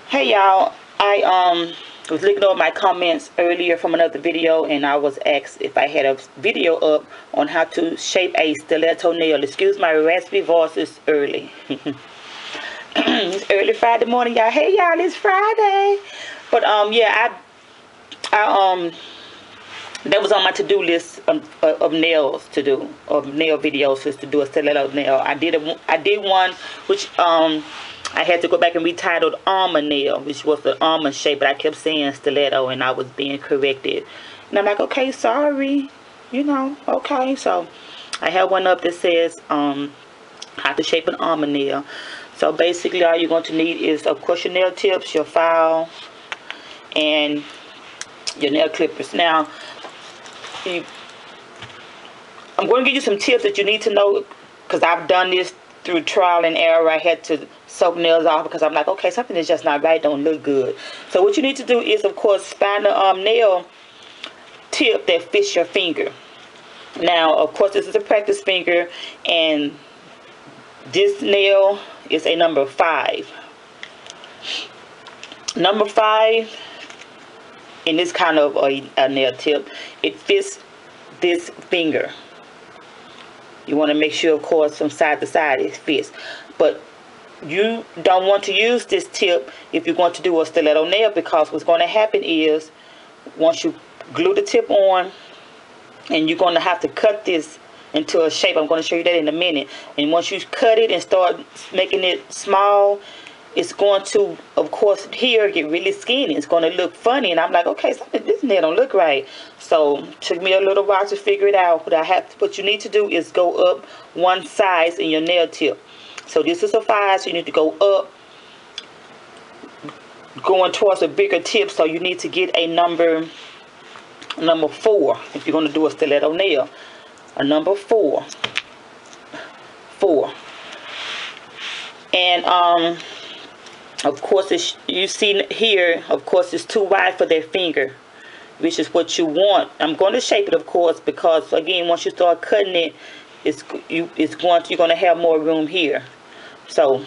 Hey y'all, I was looking over my comments earlier from another video, and I was asked if I had a video up on how to shape a stiletto nail. Excuse my raspy voice, it's early. It's early Friday morning, y'all. Hey y'all, it's Friday. But yeah, I that was on my to-do list of nails to do, of nail videos, is to do a stiletto nail. I did one which I had to go back and retitled almond nail, which was the almond shape, but I kept saying stiletto and I was being corrected. And I'm like, okay, sorry, okay. So I have one up that says how to shape an almond nail. So basically all you're going to need is, of course, your nail tips, your file, and your nail clippers. Now, I'm going to give you some tips that you need to know, because I've done this through trial and error. I had to soak nails off because I'm like, okay, something is just not right, don't look good. So what you need to do is, of course, find a nail tip that fits your finger. Now, of course, this is a practice finger, and this nail is a number 5. Number 5 in this kind of a nail tip, it fits this finger. You want to make sure, of course, from side to side it fits. But you don't want to use this tip if you're going to do a stiletto nail, because what's going to happen is, once you glue the tip on, and you're going to have to cut this into a shape. I'm going to show you that in a minute. And once you cut it and start making it small, it's going to, of course, here get really skinny. It's going to look funny, and I'm like, okay, this nail don't look right. So it took me a little while to figure it out. But what you need to do is go up one size in your nail tip. So this is a 5, so you need to go up, going towards a bigger tip. So you need to get a number 4 if you're going to do a stiletto nail. A number 4. And of course, you see here, of course, it's too wide for that finger, which is what you want. I'm going to shape it, of course, because again, once you start cutting it, you're going to have more room here. So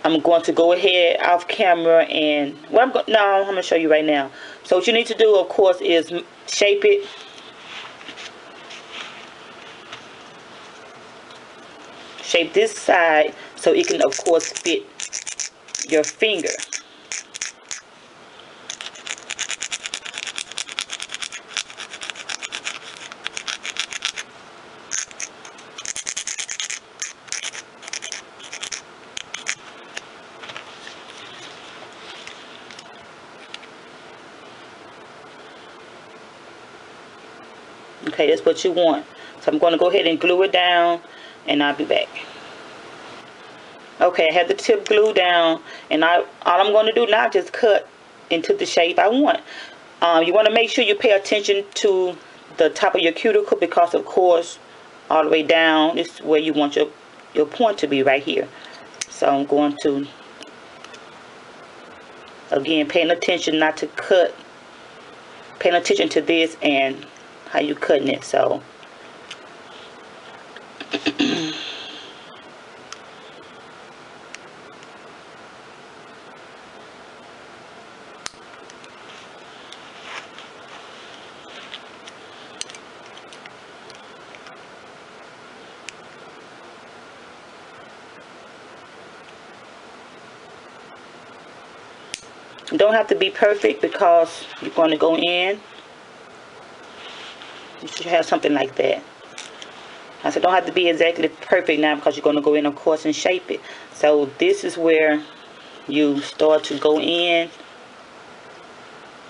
I'm going to go ahead off camera, and I'm going to show you right now. So what you need to do, of course, is shape it. Shape this side so it can, of course, fit your finger. Okay, that's what you want. So I'm going to go ahead and glue it down, and I'll be back. Okay, I have the tip glued down, and all I'm going to do now is just cut into the shape I want. You want to make sure you pay attention to the top of your cuticle, because, of course, all the way down is where you want your point to be, right here. So I'm going to, again, paying attention not to cut, paying attention to this and how you cutting it. So you don't have to be perfect, because you're going to go in. You should have something like that. I said don't have to be exactly perfect now, because you're going to go in, of course, and shape it. So this is where you start to go in,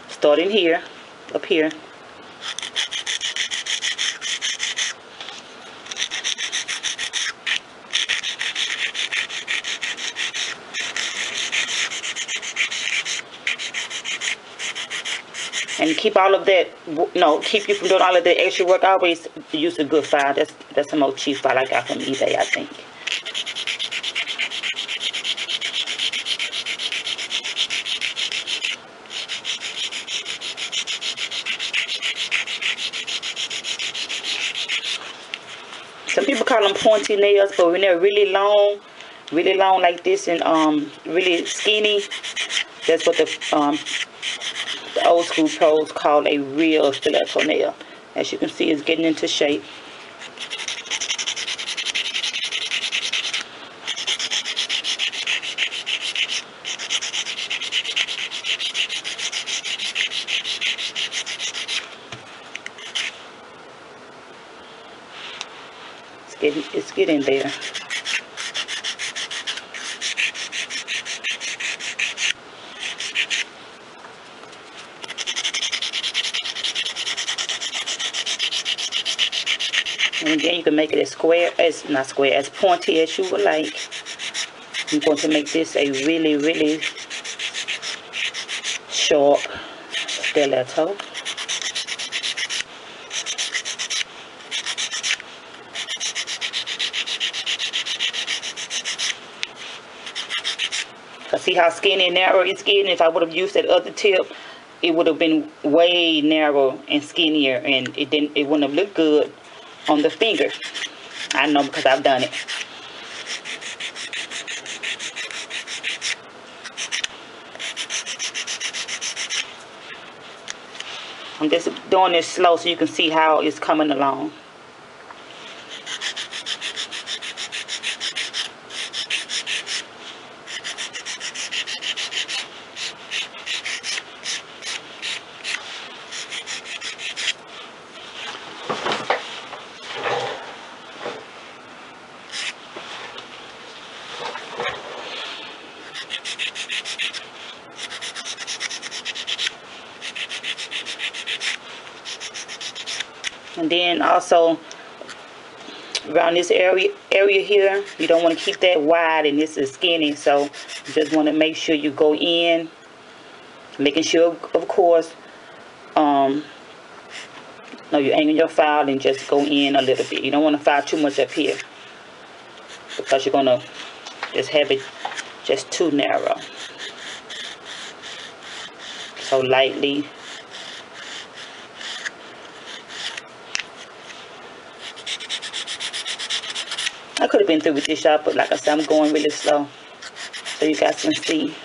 starting here, up here. And keep all of that, keep you from doing all of the extra work. I always use a good file. That's the most cheap file I got from eBay, I think. Some people call them pointy nails, but when they're really long, really long like this and really skinny, that's what the old school pros call a real stiletto nail. As you can see, it's getting into shape. It's getting there. And again, you can make it as square, as not square, as pointy as you would like. I'm going to make this a really, really sharp stiletto. See how skinny and narrow it's getting? If I would have used that other tip, it would have been way narrow and skinnier, and it wouldn't have looked good on the finger. I know, because I've done it. I'm just doing this slow so you can see how it's coming along. And then also around this area here, you don't want to keep that wide, and this is skinny, so you just want to make sure you go in, making sure, of course, you angle your file and just go in a little bit. You don't want to file too much up here, because you're going to just have it just too narrow. So lightly. I could have been through with this shot, but like I said, I'm going really slow so you guys can see.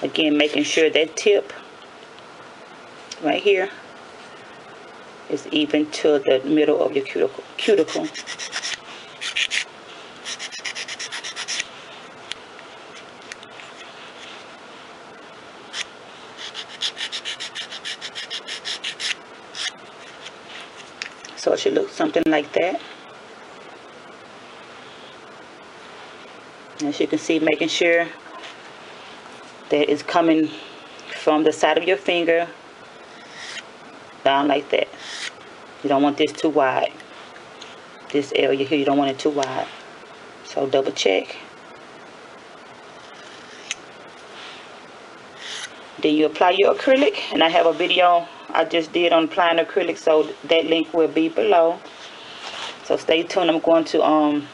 Again, making sure that tip right here is even to the middle of your cuticle. So it should look something like that. As you can see, making sure that it's coming from the side of your finger down like that. You don't want this too wide. This area here, you don't want it too wide. So double check. Then you apply your acrylic, and I have a video I just did on applying acrylic, so that link will be below. So stay tuned. I'm going to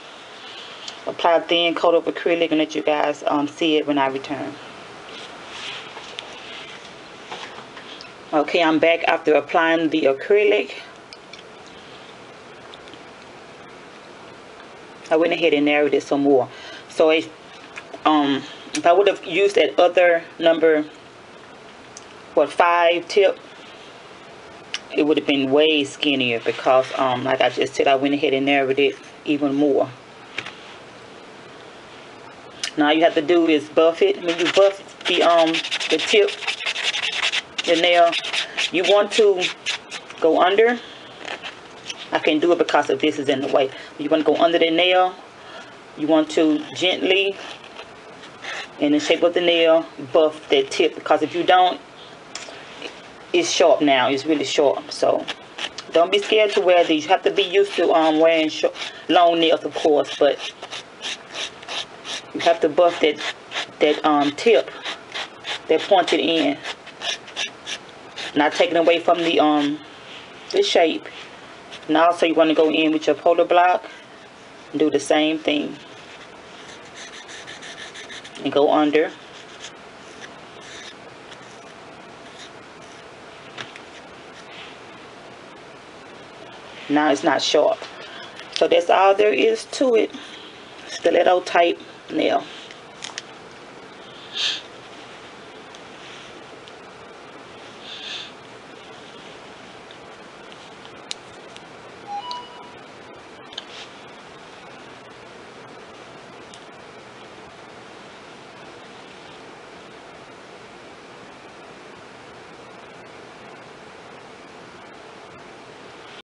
apply a thin coat of acrylic and let you guys see it when I return. Okay, I'm back after applying the acrylic. I went ahead and narrowed it some more. So if I would have used that other number, 5 tip, it would have been way skinnier, because like I just said, I went ahead and narrowed it even more. Now all you have to do is buff it. When you buff the tip, the nail, you want to go under. I can't do it because of this is in the way. You want to go under the nail. You want to gently, in the shape of the nail, buff that tip, because if you don't, it's sharp now. It's really sharp. So don't be scared to wear these. You have to be used to wearing long nails, of course, but You have to buff that tip, that pointed end, not taking away from the shape. And also you want to go in with your polar block and do the same thing and go under. Now it's not sharp. So that's all there is to it. Stiletto type nail.